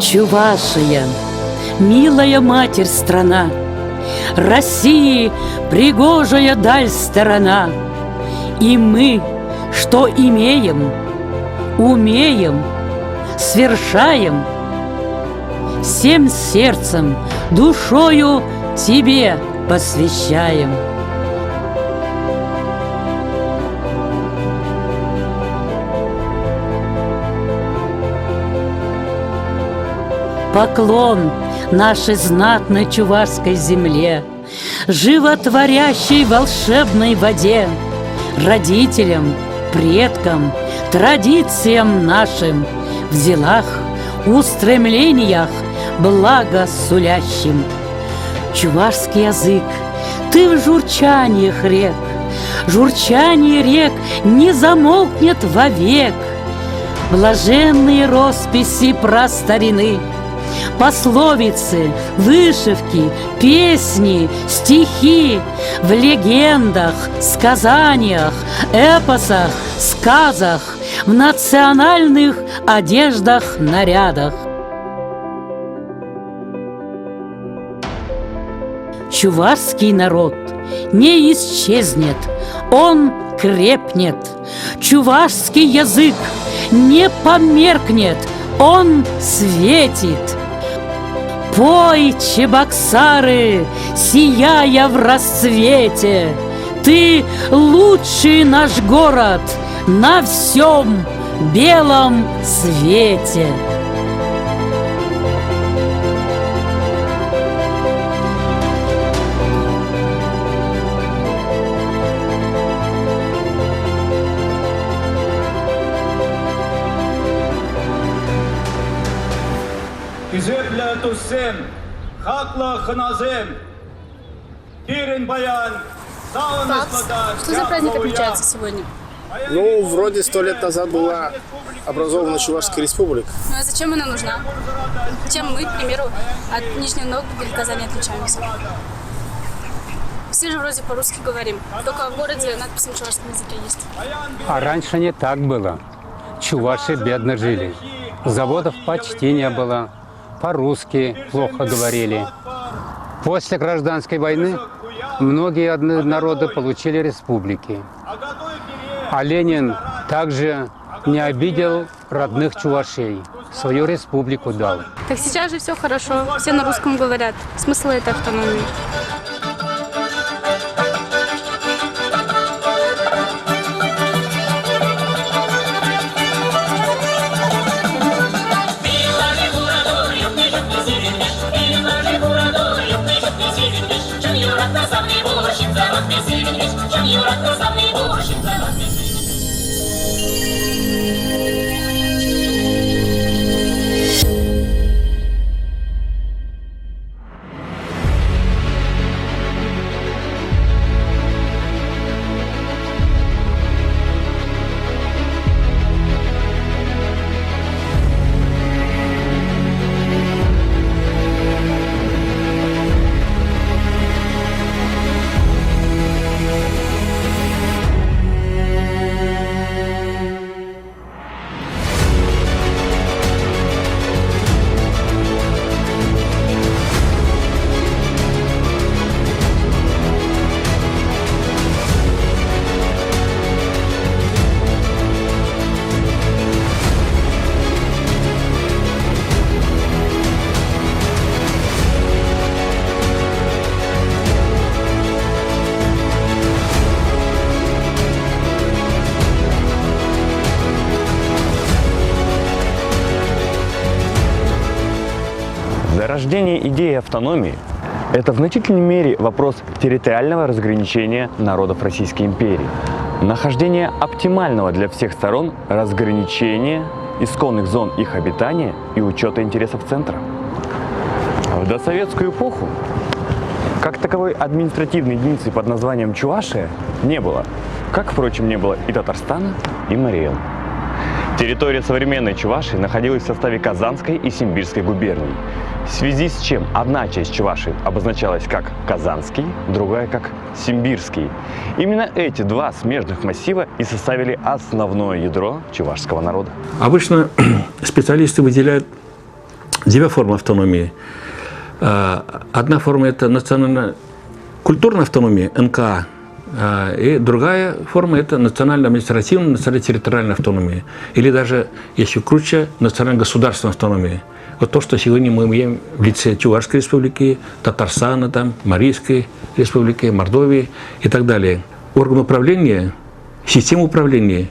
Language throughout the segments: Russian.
Чувашия, милая матерь страна, России пригожая даль сторона. И мы, что имеем, умеем, свершаем, всем сердцем, душою тебе посвящаем. Поклон нашей знатной чувашской земле, животворящей волшебной воде, родителям, предкам, традициям нашим, в делах, устремлениях благо сулящим. Чувашский язык, ты в журчаниях рек, журчание рек не замолкнет вовек. Блаженные росписи прастарины, пословицы, вышивки, песни, стихи в легендах, сказаниях, эпосах, сказах, в национальных одеждах, нарядах. Чувашский народ не исчезнет, он крепнет. Чувашский язык не померкнет, он светит. Пой, Чебоксары, сияя в расцвете, ты лучший наш город на всем белом свете. Güzeple tussem, hakla хназем, пирен баян, Что за праздник отмечается сегодня? Ну, вроде 100 лет назад была образована Чувашская республика. Ну а зачем она нужна? Чем мы, к примеру, от Нижнего Новгорода или Казани отличаемся? Все же вроде по-русски говорим, только в городе надпись на чувашском языке есть. А раньше не так было. Чуваши бедно жили. Заводов почти не было. По-русски плохо говорили. После гражданской войны многие народы получили республики. А Ленин также не обидел родных чувашей. Свою республику дал. Так сейчас же все хорошо, все на русском говорят. Смысл этой автономии? Зарождение идеи автономии – это в значительной мере вопрос территориального разграничения народов Российской империи, нахождение оптимального для всех сторон разграничения исконных зон их обитания и учета интересов центра. В досоветскую эпоху как таковой административной единицы под названием Чувашия не было, как, впрочем, не было и Татарстана, и Мариэл. Территория современной Чувашии находилась в составе Казанской и Симбирской губерний, в связи с чем одна часть Чувашии обозначалась как Казанский, другая как Симбирский. Именно эти два смежных массива и составили основное ядро чувашского народа. Обычно специалисты выделяют две формы автономии. Одна форма – это национально-культурная автономия, НКА, и другая форма – это национально-административная, национально-территориальная автономия. Или даже, если круче, национально-государственная автономия. Вот то, что сегодня мы имеем в лице Чувашской республики, Татарстана, там, Марийской республики, Мордовии и так далее. Орган управления, система управления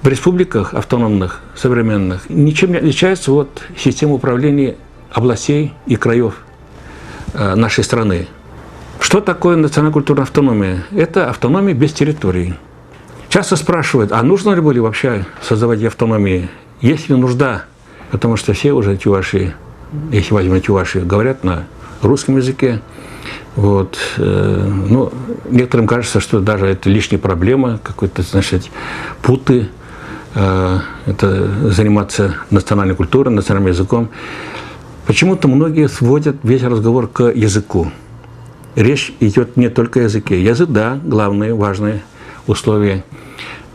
в республиках автономных, современных, ничем не отличается от системы управления областей и краев нашей страны. Что такое национально-культурная автономия? Это автономия без территории. Часто спрашивают, а нужно ли было вообще создавать автономии? Есть ли нужда? Потому что все уже чуваши, если возьмем чуваши, говорят на русском языке. Вот. Ну, некоторым кажется, что даже это лишняя проблема, какой-то, значит, путы, это заниматься национальной культурой, национальным языком. Почему-то многие сводят весь разговор к языку. Речь идет не только о языке. Язык, да, главное, важное условие.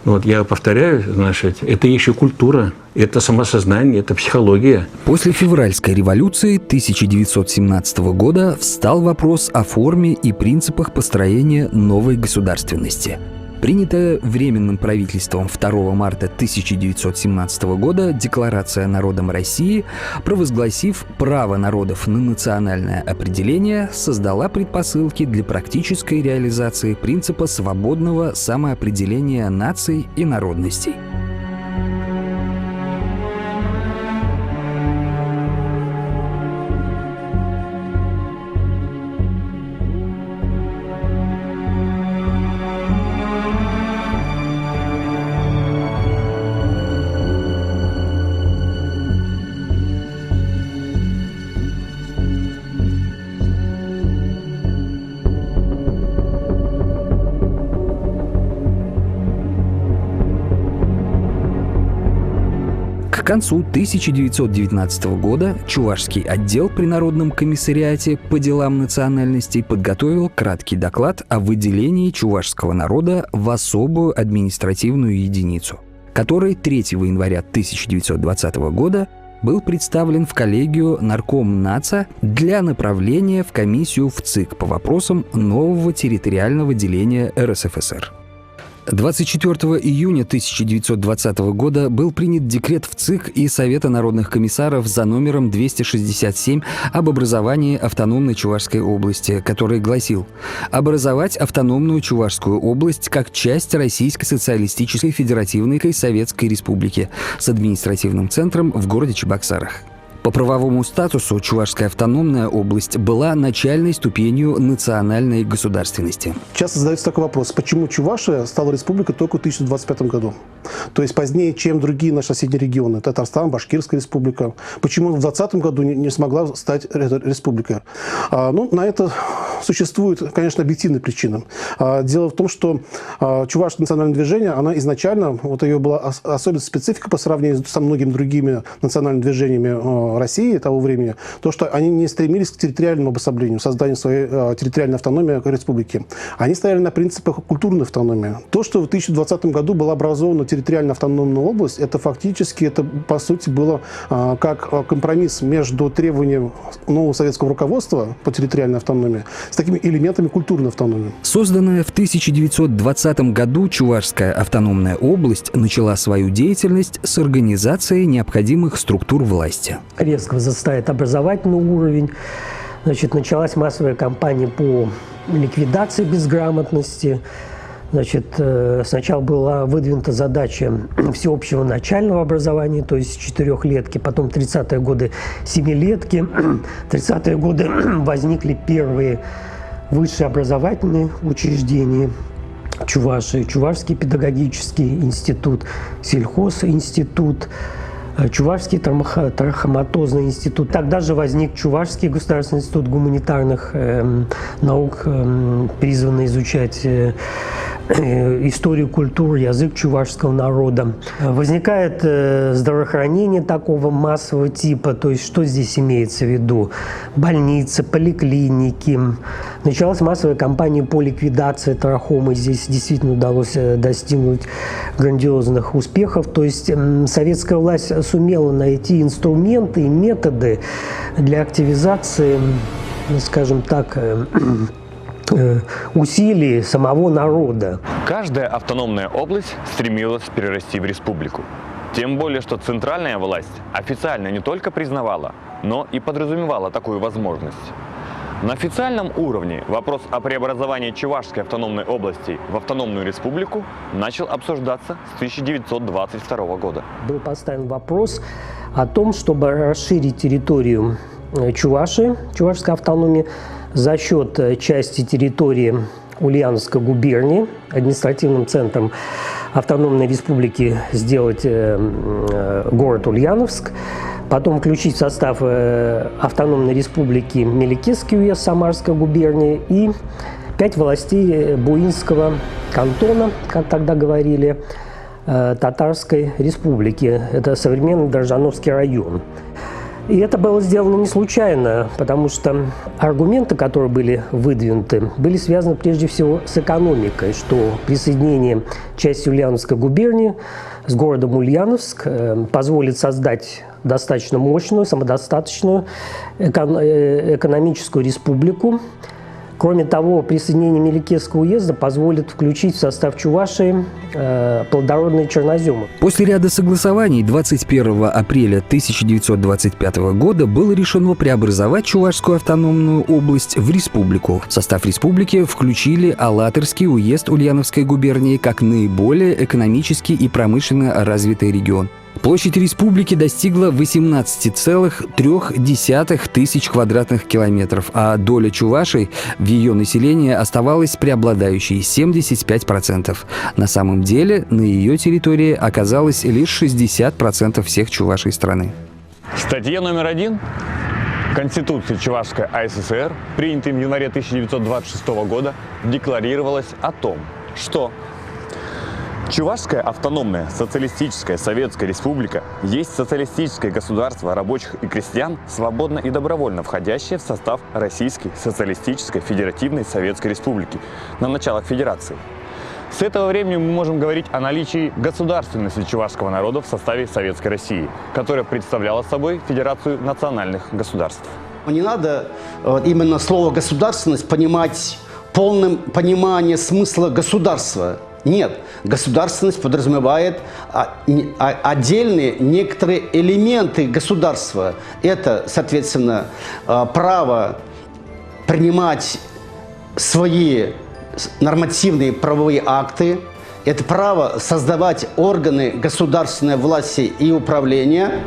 Вот я повторяю, значит, это еще культура, это самосознание, это психология. После февральской революции 1917 года встал вопрос о форме и принципах построения новой государственности. Принятая Временным правительством 2 марта 1917 года Декларация народам России, провозгласив право народов на национальное определение, создала предпосылки для практической реализации принципа свободного самоопределения наций и народностей. К концу 1919 года Чувашский отдел при Народном комиссариате по делам национальностей подготовил краткий доклад о выделении чувашского народа в особую административную единицу, который 3 января 1920 года был представлен в коллегию Наркомнаца для направления в комиссию в ЦИК по вопросам нового территориального деления РСФСР. 24 июня 1920 года был принят декрет в ЦИК и Совета народных комиссаров за номером 267 об образовании автономной Чувашской области, который гласил: образовать автономную Чувашскую область как часть Российской социалистической федеративной Советской Республики с административным центром в городе Чебоксарах. По правовому статусу Чувашская автономная область была начальной ступенью национальной государственности. Часто задается такой вопрос, почему Чувашия стала республикой только в 1925 году? То есть позднее, чем другие наши соседние регионы, Татарстан, Башкирская республика. Почему в 2020 году не смогла стать республикой? Ну, на это существует, конечно, объективная причина. Дело в том, что Чувашское национальное движение, она изначально, вот ее была особенная специфика по сравнению со многими другими национальными движениями России того времени, то, что они не стремились к территориальному обособлению, созданию своей территориальной автономии республики. Они стояли на принципах культурной автономии. То, что в 2020 году была образована территориально автономная область, это фактически, это по сути было как компромисс между требованием нового советского руководства по территориальной автономии с такими элементами культурной автономии. Созданная в 1920 году Чувашская автономная область начала свою деятельность с организации необходимых структур власти. Резко возрастает образовательный уровень. Значит, началась массовая кампания по ликвидации безграмотности. Значит, сначала была выдвинута задача всеобщего начального образования, то есть 4-летки, потом 30-е годы 7-летки. В 30-е годы возникли первые высшие образовательные учреждения Чувашии, Чувашский педагогический институт, сельхозинститут, Чувашский трахоматозный институт. Тогда же возник Чувашский государственный институт гуманитарных наук, призванный изучать историю культуры, язык чувашского народа. Возникает здравоохранение такого массового типа, то есть что здесь имеется в виду? Больницы, поликлиники. Началась массовая кампания по ликвидации трахомы. Здесь действительно удалось достигнуть грандиозных успехов. То есть советская власть сумела найти инструменты и методы для активизации, скажем так, усилий самого народа. Каждая автономная область стремилась перерасти в республику. Тем более, что центральная власть официально не только признавала, но и подразумевала такую возможность. На официальном уровне вопрос о преобразовании Чувашской автономной области в автономную республику начал обсуждаться с 1922 года. Был поставлен вопрос о том, чтобы расширить территорию Чувашской автономии за счет части территории Ульяновской губернии, административным центром автономной республики сделать город Ульяновск, потом включить в состав автономной республики Меликесский уезд Самарской губернии и 5 властей Буинского кантона, как тогда говорили, Татарской республики. Это современный Дрожжановский район. И это было сделано не случайно, потому что аргументы, которые были выдвинуты, были связаны прежде всего с экономикой, что присоединение части Ульяновской губернии с городом Ульяновск позволит создать достаточно мощную, самодостаточную экономическую республику. Кроме того, присоединение Меликесского уезда позволит включить в состав Чувашии плодородные черноземы. После ряда согласований 21 апреля 1925 года было решено преобразовать Чувашскую автономную область в республику. В состав республики включили Алатырский уезд Ульяновской губернии как наиболее экономически и промышленно развитый регион. Площадь республики достигла 18,3 тысяч квадратных километров, а доля чувашей в ее населении оставалась преобладающей – 75%. На самом деле на ее территории оказалось лишь 60% всех чувашей страны. В статье номер 1 Конституции Чувашской АССР, принятой в январе 1926 года, декларировалось о том, что Чувашская автономная социалистическая советская республика есть социалистическое государство рабочих и крестьян, свободно и добровольно входящее в состав Российской социалистической федеративной советской республики на началах федерации. С этого времени мы можем говорить о наличии государственности чувашского народа в составе Советской России, которая представляла собой Федерацию национальных государств. Не надо именно слово «государственность» понимать полным пониманием смысла государства. Нет, государственность подразумевает отдельные некоторые элементы государства. Это, соответственно, право принимать свои нормативные правовые акты, это право создавать органы государственной власти и управления,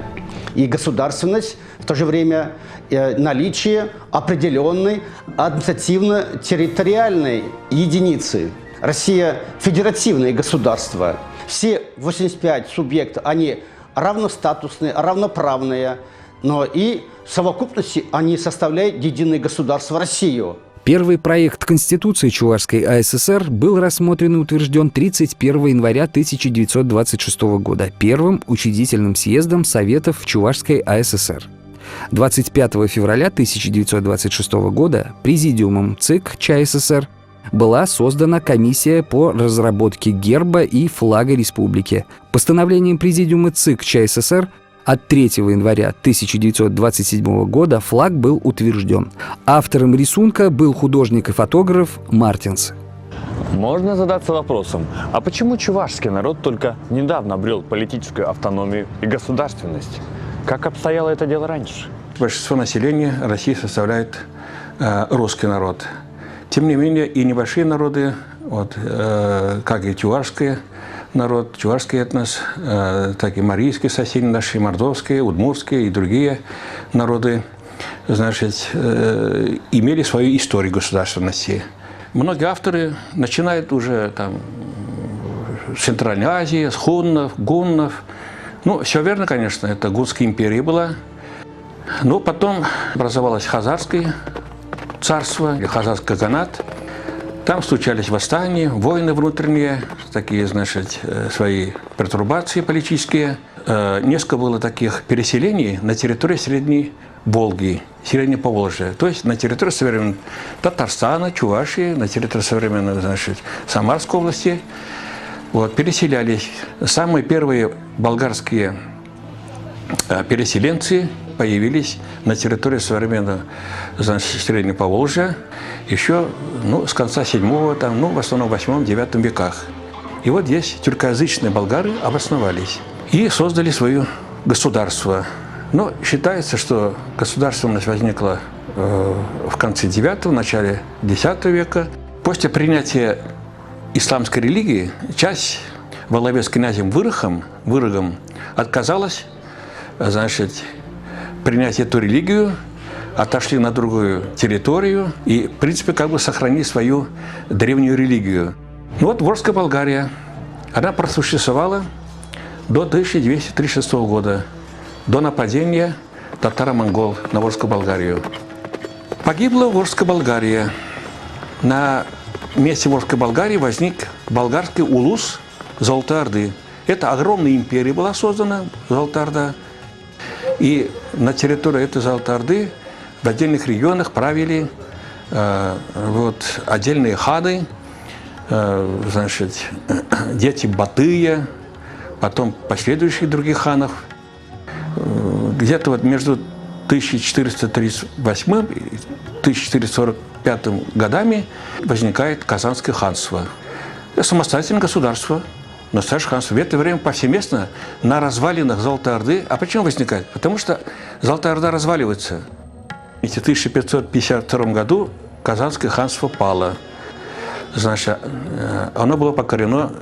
и государственность, в то же время наличие определенной административно-территориальной единицы. Россия – федеративное государство. Все 85 субъектов, они равностатусные, равноправные, но и в совокупности они составляют единое государство Россию. Первый проект Конституции Чувашской АССР был рассмотрен и утвержден 31 января 1926 года первым учредительным съездом Советов Чувашской АССР. 25 февраля 1926 года Президиумом ЦИК ЧАССР была создана комиссия по разработке герба и флага республики. Постановлением Президиума ЦИК ЧАССР от 3 января 1927 года флаг был утвержден. Автором рисунка был художник и фотограф Мартинс. Можно задаться вопросом, а почему чувашский народ только недавно обрел политическую автономию и государственность? Как обстояло это дело раньше? Большинство населения России составляет русский народ. Тем не менее, и небольшие народы, как и чувашский народ, чувашский этнос, так и марийские соседи наши, мордовские, удмуртские и другие народы, значит, имели свою историю государственности. Многие авторы начинают уже там с Центральной Азии, с хуннов, гуннов. Ну, все верно, конечно, это Гунская империя была. Но потом образовалось Хазарское царство или Хазарский гаганат. Там случались восстания, войны внутренние, такие, значит, свои пертурбации политические. Несколько было таких переселений на территории Средней Волги, Средней Поволжья. То есть на территории современного Татарстана, Чувашии, на территории современной, значит, Самарской области. Вот, переселялись. Самые первые болгарские переселенцы появились на территории современного, значит, Среднего Поволжья еще с конца 7-го, в основном 8-9 веках. И вот здесь тюркоязычные болгары обосновались и создали свое государство. Но считается, что государство у нас возникло в конце 9-го, начале 10 века. После принятия исламской религии часть во главе с князем Вырогом отказалась, значит, принять эту религию, отошли на другую территорию и, в принципе, как бы сохранили свою древнюю религию. Вот Волжская Болгария, она просуществовала до 1236 года, до нападения татаро-монгол на Волжскую Болгарию. Погибла Волжская Болгария. На месте Волжской Болгарии возник болгарский улус Золотой Орды. Это огромная империя была создана, Золотая Орда. И на территории этой Золотой Орды в отдельных регионах правили отдельные ханы, значит, дети Батыя, потом последующих других ханов. Где-то вот между 1438 и 1445 годами возникает Казанское ханство. Это самостоятельное государство, настоящее ханство. В это время повсеместно на развалинах Золотой Орды. А почему возникает? Потому что Золотая Орда разваливается. В 1552 году Казанское ханство пало. Значит, оно было покорено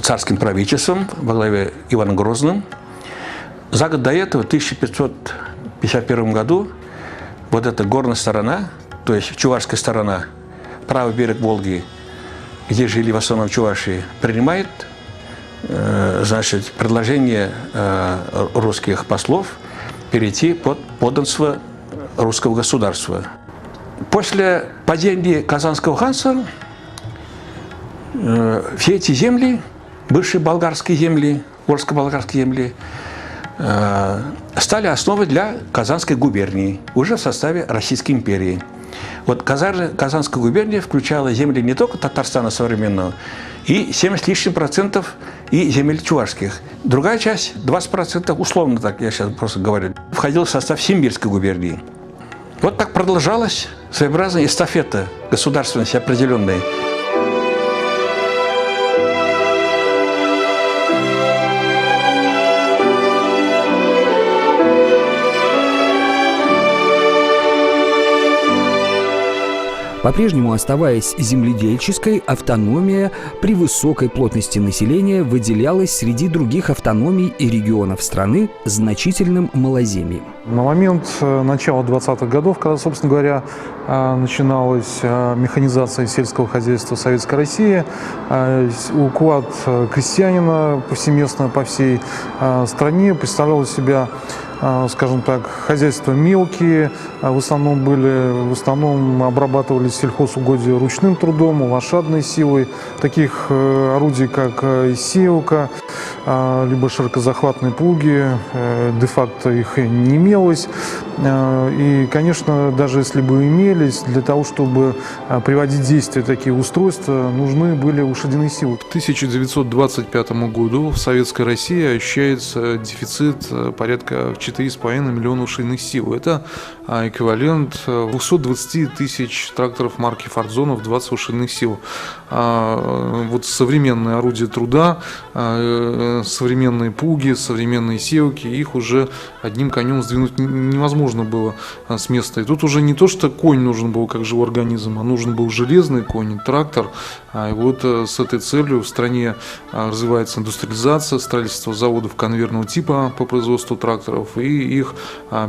царским правительством во главе Иваном Грозным. За год до этого, в 1551 году, вот эта горная сторона, то есть чувашская сторона, правый берег Волги, где жили в основном чуваши, принимает, значит, предложение русских послов перейти под подданство русского государства. После падения Казанского ханства все эти земли, бывшие болгарские земли, волжско-болгарские земли, стали основой для Казанской губернии, уже в составе Российской империи. Вот Казанская губерния включала земли не только Татарстана современного, и 70 с лишним процентов и земель чувашских. Другая часть, 20%, условно так, я сейчас просто говорю, входила в состав Симбирской губернии. Вот так продолжалась своеобразная эстафета государственности определенной. По-прежнему оставаясь земледельческой, автономия при высокой плотности населения выделялась среди других автономий и регионов страны значительным малоземьем. На момент начала 20-х годов, когда, собственно говоря, начиналась механизация сельского хозяйства Советской России, уклад крестьянина повсеместно по всей стране представлял из себя, скажем так, хозяйства мелкие, в основном обрабатывались сельхозугодия ручным трудом, лошадной силой. Таких орудий, как сеялка, либо широкозахватные плуги, де-факто их не имелось. И, конечно, даже если бы имелись, для того, чтобы приводить в действие такие устройства, нужны были лошадиные силы. К 1925 году в Советской России ощущается дефицит порядка 4,5 миллиона лошадиных сил. Это эквивалент 220 тысяч тракторов марки «Фордзонов», 20 лошадиных сил. Вот современные орудия труда, современные плуги, современные сеялки, их уже одним конем сдвинуть невозможно было с места. И тут уже не то, что конь нужен был как живой организм, а нужен был железный конь, трактор. И вот с этой целью в стране развивается индустриализация, строительство заводов конвейерного типа по производству тракторов и их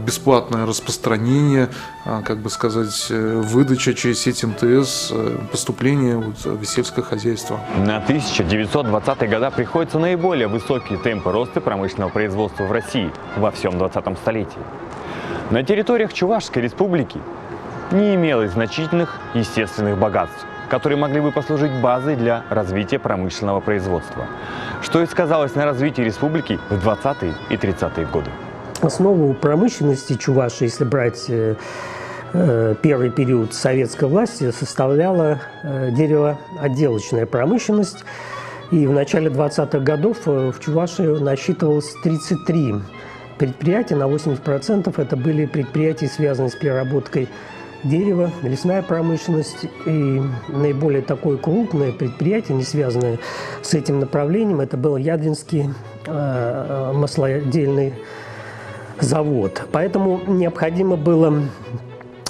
бесплатное распространение, как бы сказать, выдача через сеть МТС, поступление в сельское хозяйство. На 1920-е годы приходятся наиболее высокие темпы роста промышленного производства в России во всем 20-м столетии. На территориях Чувашской республики не имелось значительных естественных богатств. которые могли бы послужить базой для развития промышленного производства, что и сказалось на развитии республики в 20-е и 30-е годы. Основу промышленности Чувашии, если брать первый период советской власти, составляла деревоотделочная промышленность. И в начале 20-х годов в Чувашии насчитывалось 33 предприятия, на 80% это были предприятия, связанные с переработкой дерева, лесная промышленность. И наиболее такое крупное предприятие, не связанное с этим направлением, это был Ядринский маслодельный завод. Поэтому необходимо было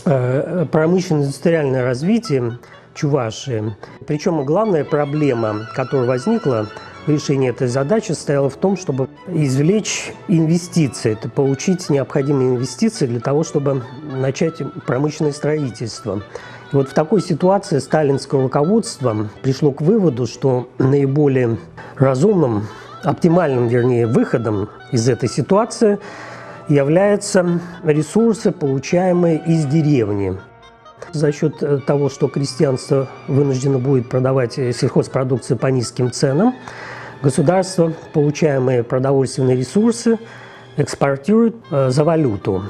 промышленно-индустриальное развитие Чувашии. Причем главная проблема, которая возникла в решении этой задачи, состояла в том, чтобы извлечь инвестиции, это получить необходимые инвестиции для того, чтобы начать промышленное строительство. И вот в такой ситуации сталинское руководство пришло к выводу, что наиболее разумным, оптимальным, вернее, выходом из этой ситуации являются ресурсы, получаемые из деревни. За счет того, что крестьянство вынуждено будет продавать сельхозпродукцию по низким ценам, государство получаемые продовольственные ресурсы экспортирует за валюту.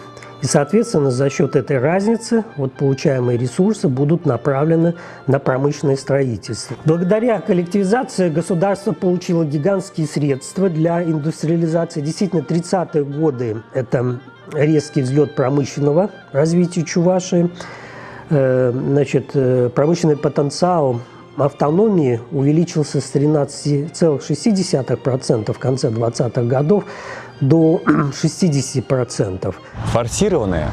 И, соответственно, за счет этой разницы получаемые ресурсы будут направлены на промышленное строительство. Благодаря коллективизации государство получило гигантские средства для индустриализации. Действительно, 30-е годы – это резкий взлет промышленного развития Чувашии. Значит, промышленный потенциал автономии увеличился с 13,6% в конце 20-х годов до 60%. Форсированная,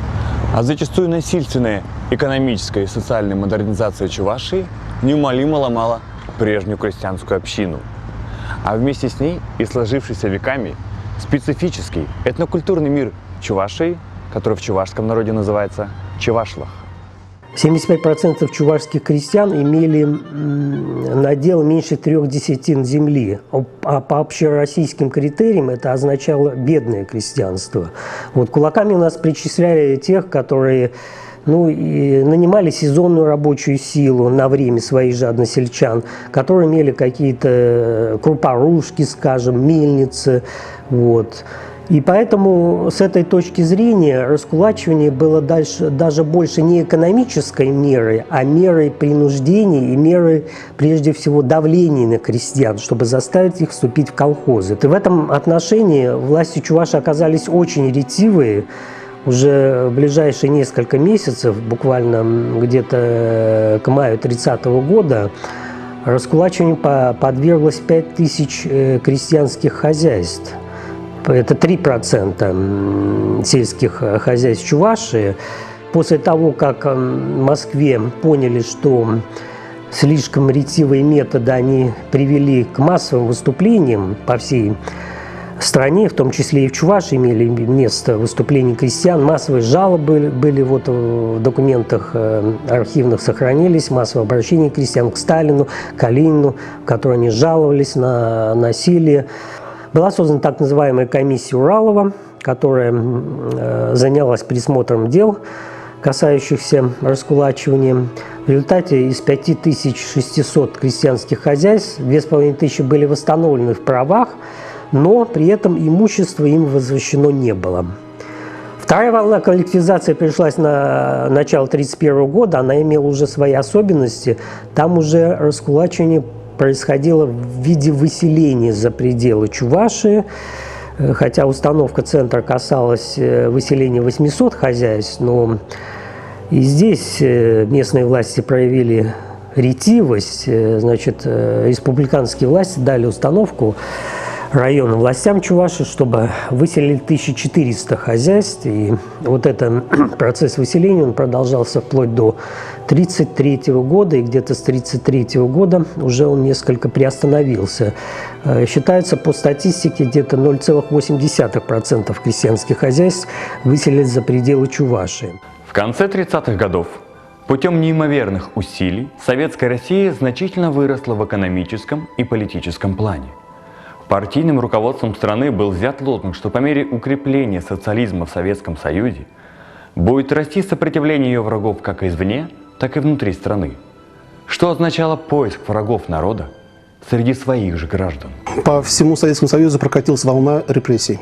а зачастую насильственная экономическая и социальная модернизация Чувашии неумолимо ломала прежнюю крестьянскую общину, а вместе с ней и сложившийся веками специфический этнокультурный мир Чувашии, который в чувашском народе называется Чевашлах. 75% чувашских крестьян имели надел меньше 3 десятин земли, а по общероссийским критериям это означало бедное крестьянство. Кулаками у нас причисляли тех, которые и нанимали сезонную рабочую силу на время своих же односельчан, которые имели какие-то крупорушки, скажем, мельницы. И поэтому с этой точки зрения раскулачивание было даже больше не экономической мерой, а мерой принуждения и мерой, прежде всего, давления на крестьян, чтобы заставить их вступить в колхозы. И в этом отношении власти Чуваши оказались очень ретивые. Уже в ближайшие несколько месяцев, буквально где-то к маю 30-го года, раскулачиванию подверглось 5000 крестьянских хозяйств. Это 3% сельских хозяйств Чувашии. После того, как в Москве поняли, что слишком ретивые методы они привели к массовым выступлениям по всей стране, в том числе и в Чувашии имели место выступления крестьян, массовые жалобы были в документах архивных сохранились, массовые обращения крестьян к Сталину, Калинину, в которые они жаловались на насилие. Была создана так называемая комиссия Уралова, которая занялась присмотром дел, касающихся раскулачивания. В результате из 5600 крестьянских хозяйств 2500 были восстановлены в правах, но при этом имущество им возвращено не было. Вторая волна коллективизации пришлась на начало 1931 года, она имела уже свои особенности. Там уже раскулачивание происходило в виде выселения за пределы Чувашии, хотя установка центра касалась выселения 800 хозяйств, но и здесь местные власти проявили ретивость. Значит, республиканские власти дали установку районным властям Чувашии, чтобы выселили 1400 хозяйств. И этот процесс выселения он продолжался вплоть до 1933 года, и где-то с 1933 года уже он несколько приостановился. Считается по статистике, где-то 0,8% крестьянских хозяйств выселили за пределы Чувашии. В конце 30-х годов путем неимоверных усилий Советская Россия значительно выросла в экономическом и политическом плане. Партийным руководством страны был взят лозунг, что по мере укрепления социализма в Советском Союзе будет расти сопротивление ее врагов как извне, так и внутри страны. Что означало поиск врагов народа среди своих же граждан? По всему Советскому Союзу прокатилась волна репрессий.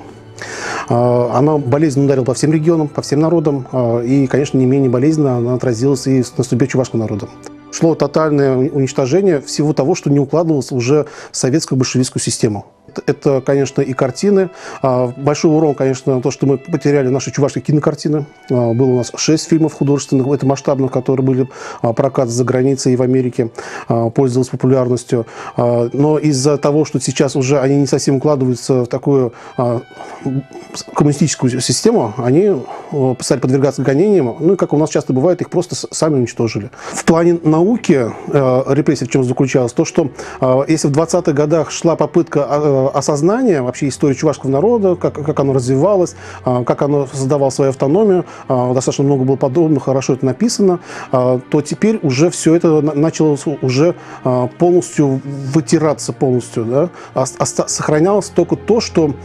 Она болезненно ударила по всем регионам, по всем народам. И, конечно, не менее болезненно она отразилась и на судьбе чувашского народа. Шло тотальное уничтожение всего того, что не укладывалось уже в советскую большевистскую систему. Это, конечно, и картины. Большой урон, конечно, то, что мы потеряли наши чувашские кинокартины. Было у нас 6 фильмов художественных, это масштабных, которые были прокат за границей и в Америке, пользовались популярностью. Но из-за того, что сейчас уже они не совсем укладываются в такую коммунистическую систему, они стали подвергаться гонениям. Ну и, как у нас часто бывает, их просто сами уничтожили. В плане науки репрессия в чем заключалась? То, что если в 20-х годах шла попытка осознания вообще истории чувашского народа, как оно развивалось, как оно создавало свою автономию, достаточно много было подробно, хорошо это написано, то теперь уже все это начало уже полностью вытираться полностью. Да? Сохранялось только то, что,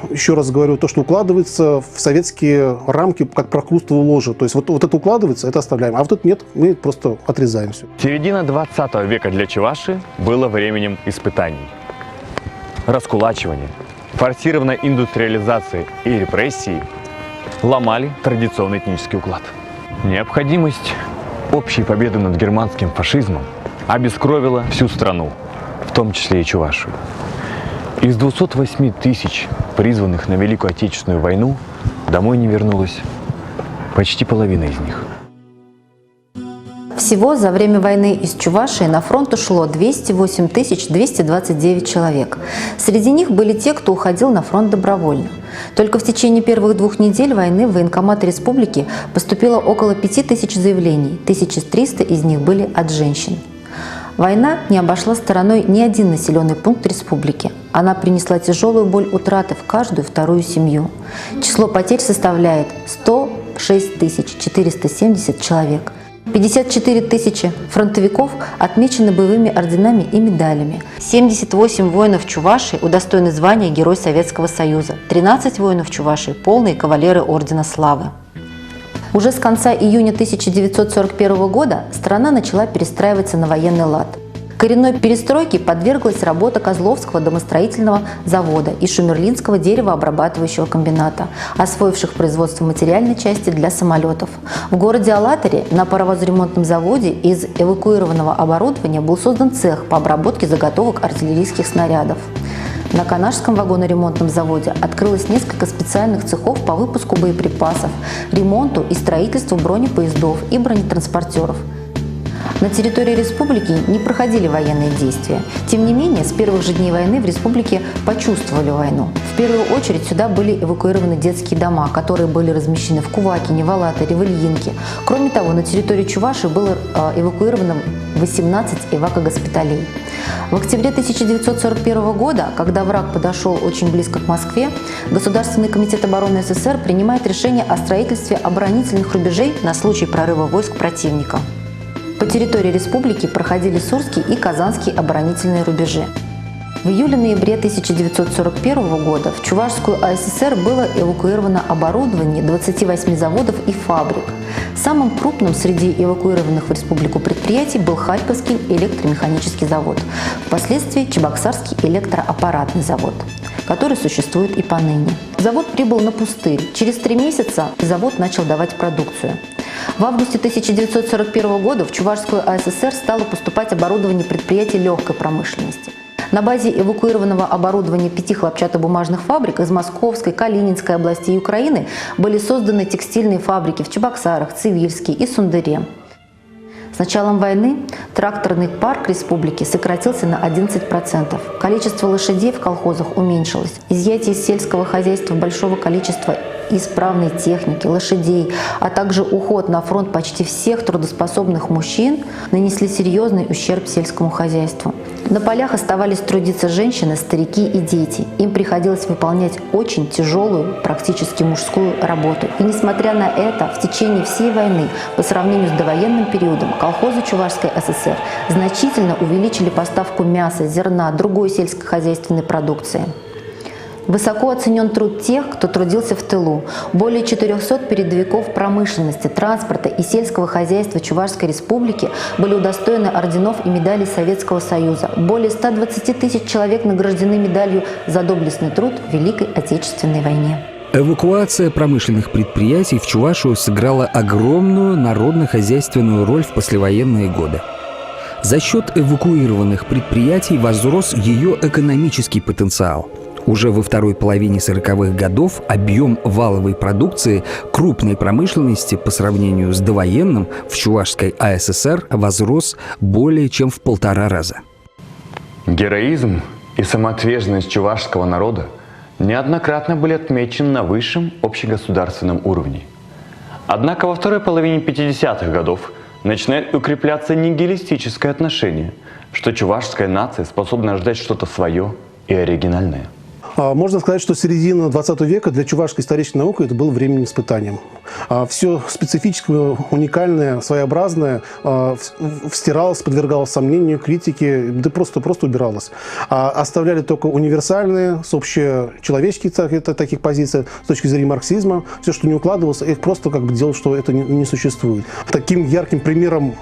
еще раз говорю, то, что укладывается в советские рамки, как прокрустово ложе. То есть вот это укладывается, это оставляем, а вот это нет, мы просто отрезаем все. Середина 20 века для Чувашии было временем испытаний. Раскулачивание, форсированная индустриализация и репрессии ломали традиционный этнический уклад. Необходимость общей победы над германским фашизмом обескровила всю страну, в том числе и Чувашию. Из 208 тысяч призванных на Великую Отечественную войну домой не вернулось почти половина из них. Всего за время войны из Чувашии на фронт ушло 208 229 человек. Среди них были те, кто уходил на фронт добровольно. Только в течение первых 2 недель войны в военкомат республики поступило около 5000 заявлений, 1300 из них были от женщин. Война не обошла стороной ни один населенный пункт республики. Она принесла тяжелую боль утраты в каждую вторую семью. Число потерь составляет 106 470 человек. 54 тысячи фронтовиков отмечены боевыми орденами и медалями. 78 воинов Чувашии удостоены звания Герой Советского Союза. 13 воинов Чувашии – полные кавалеры Ордена Славы. Уже с конца июня 1941 года страна начала перестраиваться на военный лад. Коренной перестройке подверглась работа Козловского домостроительного завода и Шумерлинского деревообрабатывающего комбината, освоивших производство материальной части для самолетов. В городе Алатыре на паровозоремонтном заводе из эвакуированного оборудования был создан цех по обработке заготовок артиллерийских снарядов. На Канашском вагоноремонтном заводе открылось несколько специальных цехов по выпуску боеприпасов, ремонту и строительству бронепоездов и бронетранспортеров. На территории республики не проходили военные действия. Тем не менее, с первых же дней войны в республике почувствовали войну. В первую очередь сюда были эвакуированы детские дома, которые были размещены в Кувакине, в Алатыре, в Ильинке. Кроме того, на территории Чувашии было эвакуировано 18 эвакогоспиталей. В октябре 1941 года, когда враг подошел очень близко к Москве, Государственный комитет обороны СССР принимает решение о строительстве оборонительных рубежей на случай прорыва войск противника. По территории республики проходили Сурские и Казанские оборонительные рубежи. В июле-ноябре 1941 года в Чувашскую АССР было эвакуировано оборудование 28 заводов и фабрик. Самым крупным среди эвакуированных в республику предприятий был Харьковский электромеханический завод, впоследствии Чебоксарский электроаппаратный завод, который существует и поныне. Завод прибыл на пустырь. Через 3 месяца завод начал давать продукцию. В августе 1941 года в Чувашскую АССР стало поступать оборудование предприятий легкой промышленности. На базе эвакуированного оборудования 5 хлопчатобумажных фабрик из Московской, Калининской областей Украины были созданы текстильные фабрики в Чебоксарах, Цивильске и Сундыре. С началом войны тракторный парк республики сократился на 11%. Количество лошадей в колхозах уменьшилось. Изъятие из сельского хозяйства большого количества исправной техники, лошадей, а также уход на фронт почти всех трудоспособных мужчин нанесли серьезный ущерб сельскому хозяйству. На полях оставались трудиться женщины, старики и дети. Им приходилось выполнять очень тяжелую, практически мужскую работу. И несмотря на это, в течение всей войны, по сравнению с довоенным периодом, колхозы Чувашской ССР значительно увеличили поставку мяса, зерна, другой сельскохозяйственной продукции. Высоко оценен труд тех, кто трудился в тылу. Более 400 передовиков промышленности, транспорта и сельского хозяйства Чувашской республики были удостоены орденов и медалей Советского Союза. Более 120 тысяч человек награждены медалью за доблестный труд в Великой Отечественной войне. Эвакуация промышленных предприятий в Чувашию сыграла огромную народно-хозяйственную роль в послевоенные годы. За счет эвакуированных предприятий возрос ее экономический потенциал. Уже во второй половине 40-х годов объем валовой продукции крупной промышленности по сравнению с довоенным в Чувашской АССР возрос более чем в 1,5 раза. Героизм и самоотверженность чувашского народа неоднократно были отмечены на высшем общегосударственном уровне. Однако во второй половине 50-х годов начинает укрепляться нигилистическое отношение, что чувашская нация способна ждать что-то свое и оригинальное. Можно сказать, что середина 20 века для чувашской исторической науки это было временным испытанием. Все специфическое, уникальное, своеобразное стиралось, подвергалось сомнению, критике, да просто убиралось. Оставляли только универсальные, с общечеловеческих таких позиций, с точки зрения марксизма. Все, что не укладывалось, их просто делал, что это не существует. Таким ярким примером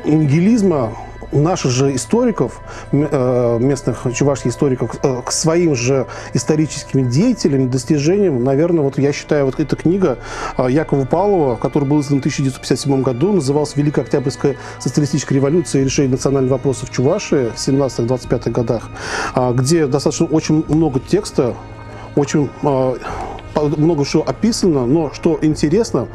нигилизма наших же историков, местных чувашских историков, к своим же историческим деятелям, достижениям, наверное, вот я считаю, вот эта книга Якова Павлова, которая была издана в 1957 году, называлась «Великая Октябрьская социалистическая революция и решение национальных вопросов в Чувашии» в 17-25 годах, где достаточно очень много текста, очень много что описано, но что интересно,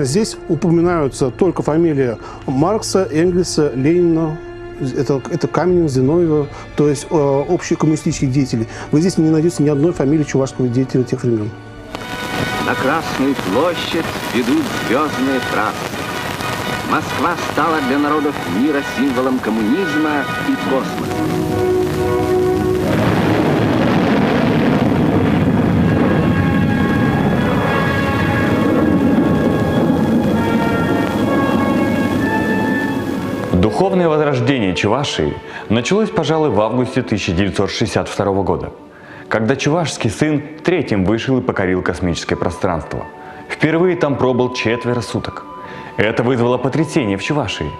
здесь упоминаются только фамилии Маркса, Энгельса, Ленина, это Каменева, Зиновьева, то есть общекоммунистических деятелей. Вы здесь не найдете ни одной фамилии чувашского деятеля тех времен. На Красную площадь ведут звездные трассы. Москва стала для народов мира символом коммунизма и космоса. Духовное возрождение Чувашии началось, пожалуй, в августе 1962 года, когда чувашский сын третьим вышел и покорил космическое пространство. Впервые там пробыл 4 суток. Это вызвало потрясение в Чувашии.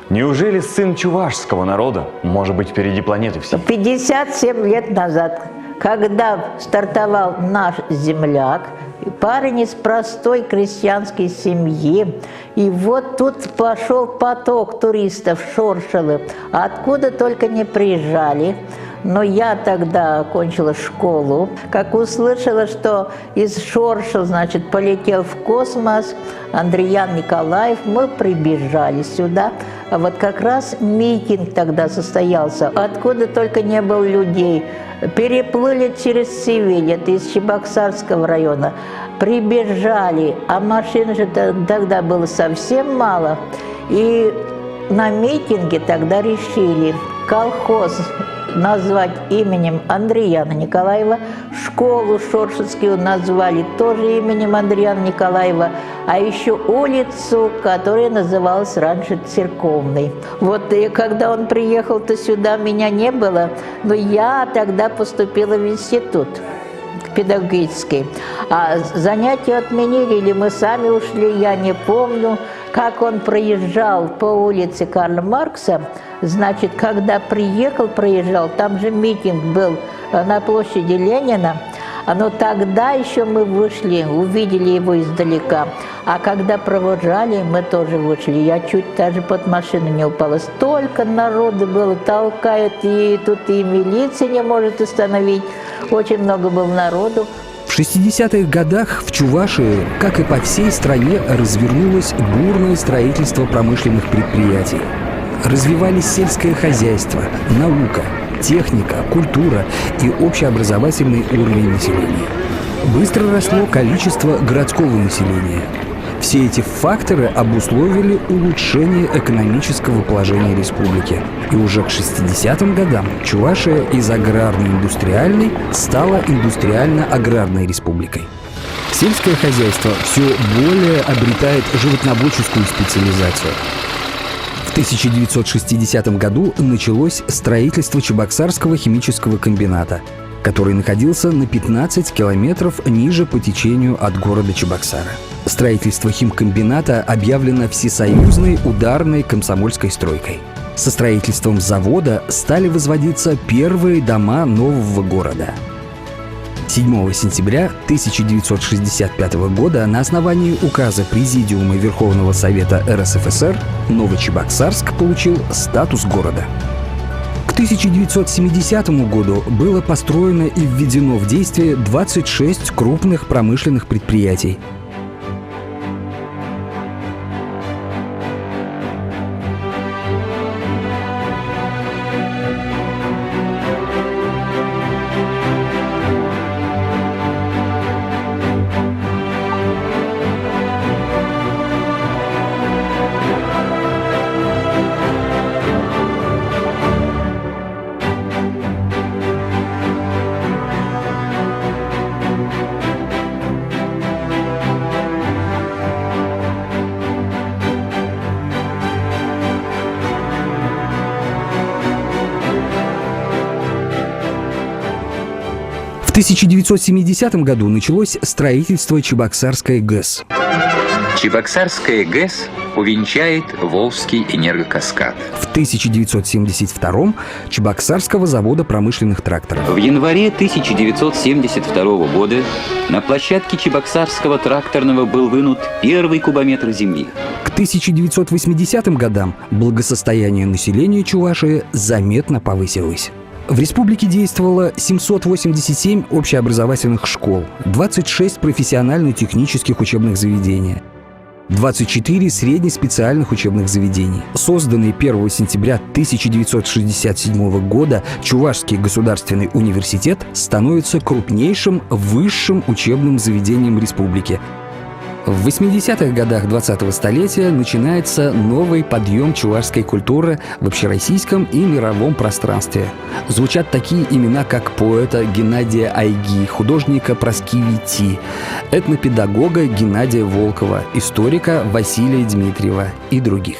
Неужели сын чувашского народа может быть впереди планеты всей? 57 лет назад, когда стартовал наш земляк, парень из простой крестьянской семьи, и вот тут пошел поток туристов в Шоршелы, откуда только не приезжали. Но я тогда окончила школу, как услышала, что из Шоршел, значит, полетел в космос Андриан Николаев, мы прибежали сюда. А вот как раз митинг тогда состоялся, откуда только не было людей. Переплыли через Севиль, это из Чебоксарского района, прибежали, а машин же тогда было совсем мало. И на митинге тогда решили колхоз назвать именем Андриана Николаева, школу Шоршельскую назвали тоже именем Андриана Николаева, а еще улицу, которая называлась раньше Церковной. Вот и когда он приехал-то сюда, меня не было, но я тогда поступила в институт педагогический. А занятия отменили, или мы сами ушли, я не помню. Как он проезжал по улице Карла Маркса, значит, когда проезжал, там же митинг был на площади Ленина, но тогда еще мы вышли, увидели его издалека. А когда провожали, мы тоже вышли. Я чуть даже под машину не упала. Столько народу было, толкают, и тут и милиция не может остановить. Очень много было народу. В 60-х годах в Чувашии, как и по всей стране, развернулось бурное строительство промышленных предприятий. Развивались сельское хозяйство, наука, техника, культура и общеобразовательный уровень населения. Быстро росло количество городского населения. Все эти факторы обусловили улучшение экономического положения республики. И уже к 60-м годам Чувашия из аграрно-индустриальной стала индустриально-аграрной республикой. Сельское хозяйство все более обретает животноводческую специализацию. В 1960 году началось строительство Чебоксарского химического комбината. который находился на 15 километров ниже по течению от города Чебоксара. Строительство химкомбината объявлено всесоюзной ударной комсомольской стройкой. Со строительством завода стали возводиться первые дома нового города. 7 сентября 1965 года на основании указа Президиума Верховного Совета РСФСР Новочебоксарск получил статус города. К 1970 году было построено и введено в действие 26 крупных промышленных предприятий. В 1970 году началось строительство Чебоксарской ГЭС. Чебоксарская ГЭС увенчает Волжский энергокаскад. В 1972 Чебоксарского завода промышленных тракторов. В январе 1972 года на площадке Чебоксарского тракторного был вынут первый кубометр земли. К 1980 годам благосостояние населения Чувашии заметно повысилось. В республике действовало 787 общеобразовательных школ, 26 профессионально-технических учебных заведений, 24 среднеспециальных учебных заведений. Созданный 1 сентября 1967 года Чувашский государственный университет становится крупнейшим высшим учебным заведением республики. В 80-х годах 20-го столетия начинается новый подъем чувашской культуры в общероссийском и мировом пространстве. Звучат такие имена, как поэта Геннадия Айги, художника Проскиви Ти, этнопедагога Геннадия Волкова, историка Василия Дмитриева и других.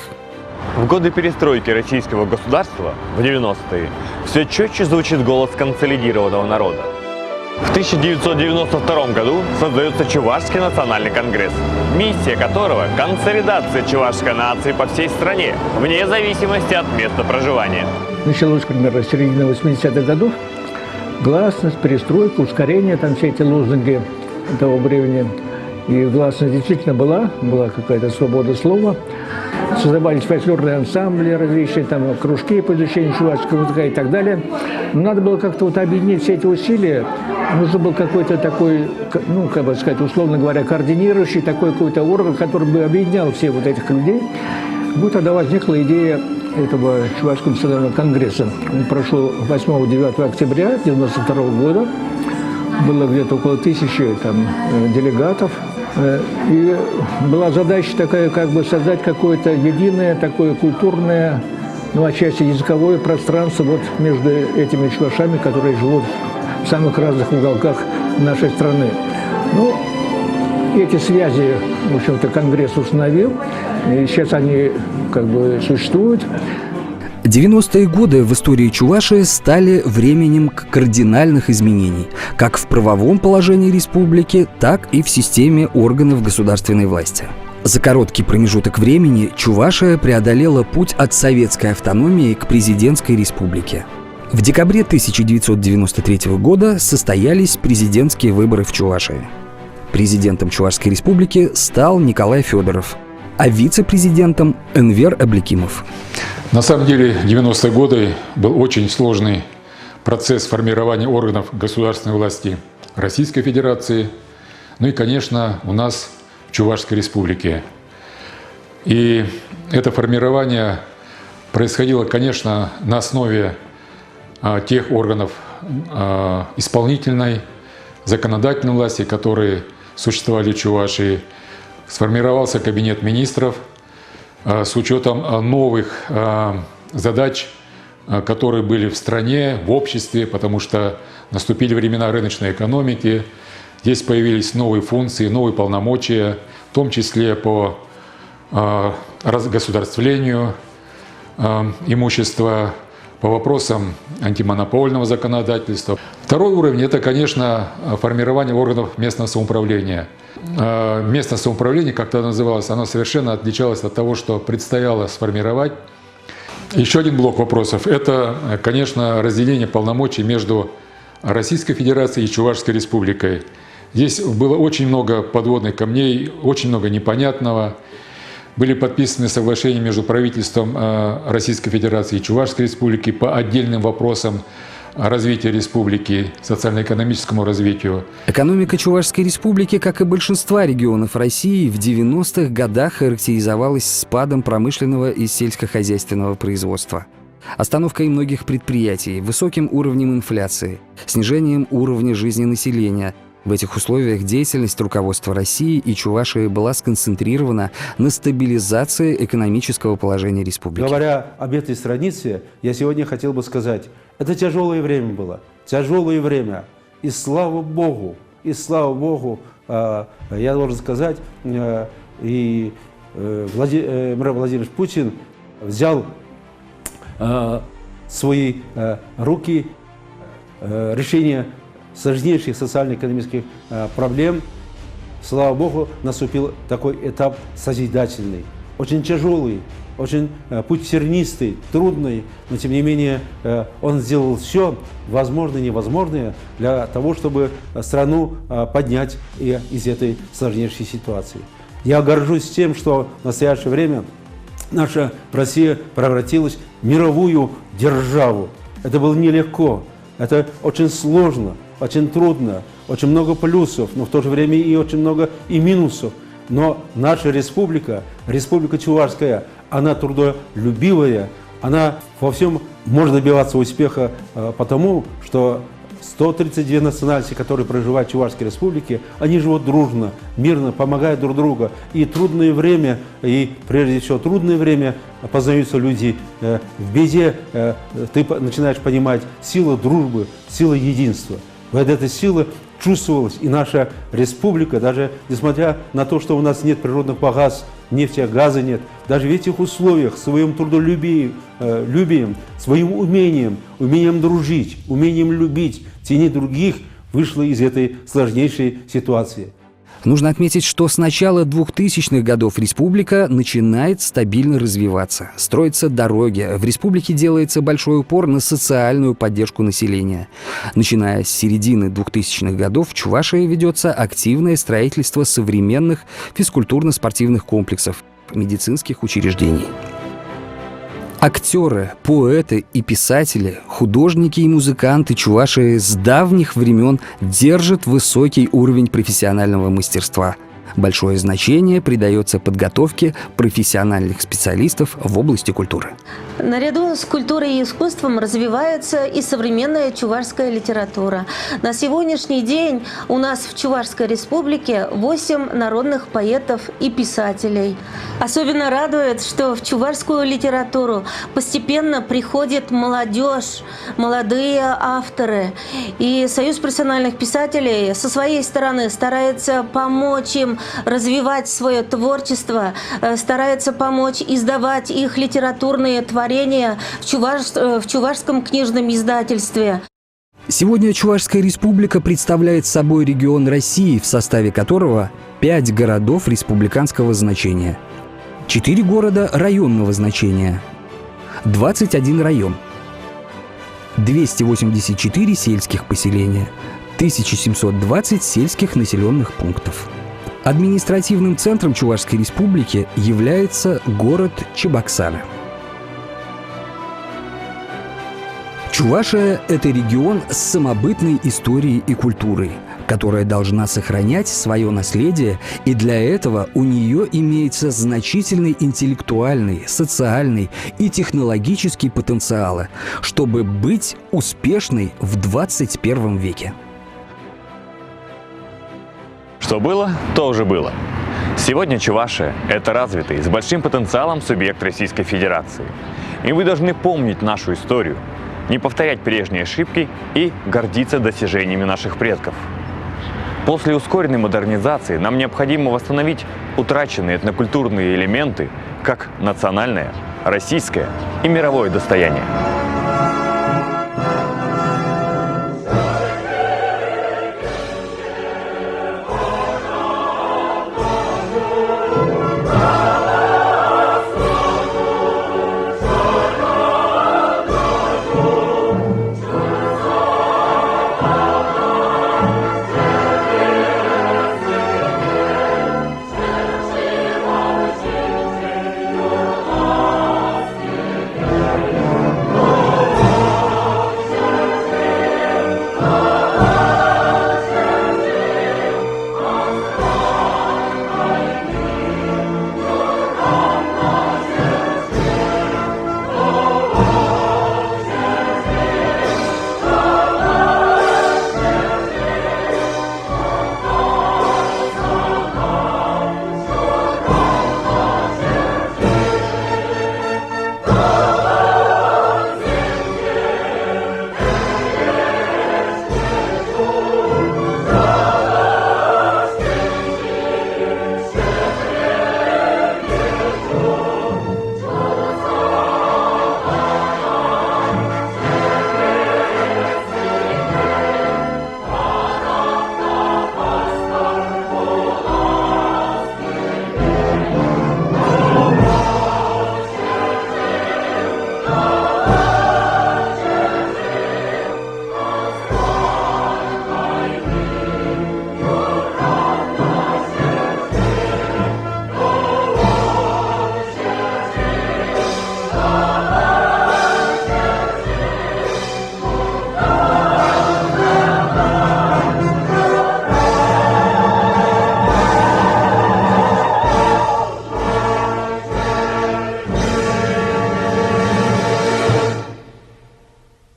В годы перестройки российского государства, в 90-е, все четче звучит голос консолидированного народа. В 1992 году создается Чувашский национальный конгресс, миссия которого – консолидация чувашской нации по всей стране, вне зависимости от места проживания. Началось, примерно, с середины 80-х годов. Гласность, перестройка, ускорение, там все эти лозунги того времени. И гласность действительно была какая-то свобода слова. Создавались фольклорные ансамбли, различные там кружки по изучению чувашского языка и так далее. Но надо было как-то вот объединить все эти усилия. Нужен был какой-то такой, ну, как бы сказать, условно говоря, координирующий такой какой-то орган, который бы объединял всех вот этих людей. Вот тогда возникла идея этого Чувашского национального конгресса. Он прошел 8-9 октября 1992 года. Было где-то около 1000 там делегатов. И была задача такая, как бы создать какое-то единое, такое культурное, ну, отчасти языковое пространство вот между этими чувашами, которые живут в самых разных уголках нашей страны. Ну, эти связи, в общем-то, Конгресс установил, и сейчас они как бы существуют. 90-е годы в истории Чувашии стали временем кардинальных изменений, как в правовом положении республики, так и в системе органов государственной власти. За короткий промежуток времени Чувашия преодолела путь от советской автономии к президентской республике. В декабре 1993 года состоялись президентские выборы в Чувашии. Президентом Чувашской республики стал Николай Федоров, а вице-президентом – Энвер Абликимов. На самом деле, 90-е годы был очень сложный процесс формирования органов государственной власти Российской Федерации, ну и, конечно, у нас в Чувашской Республике. И это формирование происходило, конечно, на основе тех органов исполнительной, законодательной власти, которые существовали в Чувашии. Сформировался кабинет министров с учетом новых задач, которые были в стране, в обществе, потому что наступили времена рыночной экономики. Здесь появились новые функции, новые полномочия, в том числе по государствлению имущества, по вопросам антимонопольного законодательства. Второй уровень – это, конечно, формирование органов местного самоуправления. Местное самоуправление, как тогда называлось, оно совершенно отличалось от того, что предстояло сформировать. Еще один блок вопросов – это, конечно, разделение полномочий между Российской Федерацией и Чувашской Республикой. Здесь было очень много подводных камней, очень много непонятного. Были подписаны соглашения между правительством Российской Федерации и Чувашской Республики по отдельным вопросам развития республики, социально-экономическому развитию. Экономика Чувашской Республики, как и большинства регионов России, в 90-х годах характеризовалась спадом промышленного и сельскохозяйственного производства, остановкой многих предприятий, высоким уровнем инфляции, снижением уровня жизни населения. В этих условиях деятельность руководства России и Чувашии была сконцентрирована на стабилизации экономического положения республики. Говоря об этой странице, я сегодня хотел бы сказать, это тяжелое время было, тяжелое время. И слава Богу, я должен сказать, и Владимир Владимирович Путин взял в свои руки решение сложнейших социально-экономических проблем. Слава Богу, наступил такой этап созидательный, очень тяжелый, очень путь тернистый, трудный, но тем не менее он сделал все возможное и невозможное для того, чтобы страну поднять из этой сложнейшей ситуации. Я горжусь тем, что в настоящее время наша Россия превратилась в мировую державу. Это было нелегко, это очень сложно, очень трудно, очень много плюсов, но в то же время и очень много и минусов. Но наша республика, Республика Чувашская, она трудолюбивая, она во всем может добиваться успеха, потому что 132 национальности, которые проживают в Чувашской республике, они живут дружно, мирно, помогают друг другу. И трудное время, и прежде всего трудное время познаются люди. В беде ты начинаешь понимать силу дружбы, силу единства. Вот эта сила чувствовалась, и наша республика, даже несмотря на то, что у нас нет природных богатств, нефти, газа нет, даже в этих условиях, своим трудолюбием, своим умением дружить, умением любить, ценить других, вышла из этой сложнейшей ситуации. Нужно отметить, что с начала 2000-х годов республика начинает стабильно развиваться. Строятся дороги, в республике делается большой упор на социальную поддержку населения. Начиная с середины 2000-х годов в Чувашии ведется активное строительство современных физкультурно-спортивных комплексов, медицинских учреждений. Актеры, поэты и писатели, художники и музыканты Чувашии с давних времен держат высокий уровень профессионального мастерства. Большое значение придается подготовке профессиональных специалистов в области культуры. Наряду с культурой и искусством развивается и современная чувашская литература. На сегодняшний день у нас в Чувашской республике 8 народных поэтов и писателей. Особенно радует, что в чувашскую литературу постепенно приходит молодежь, молодые авторы. И Союз профессиональных писателей со своей стороны старается помочь им развивать свое творчество, старается помочь издавать их литературные творения в чувашском книжном издательстве. Сегодня Чувашская республика представляет собой регион России, в составе которого 5 городов республиканского значения, 4 города районного значения, 21 район, 284 сельских поселения, 1720 сельских населенных пунктов. Административным центром Чувашской республики является город Чебоксары. Чувашия – это регион с самобытной историей и культурой, которая должна сохранять свое наследие, и для этого у нее имеется значительный интеллектуальный, социальный и технологический потенциалы, чтобы быть успешной в 21 веке. Что было, то уже было. Сегодня Чувашия – это развитый, с большим потенциалом субъект Российской Федерации. И мы должны помнить нашу историю, не повторять прежние ошибки и гордиться достижениями наших предков. После ускоренной модернизации нам необходимо восстановить утраченные этнокультурные элементы как национальное, российское и мировое достояние.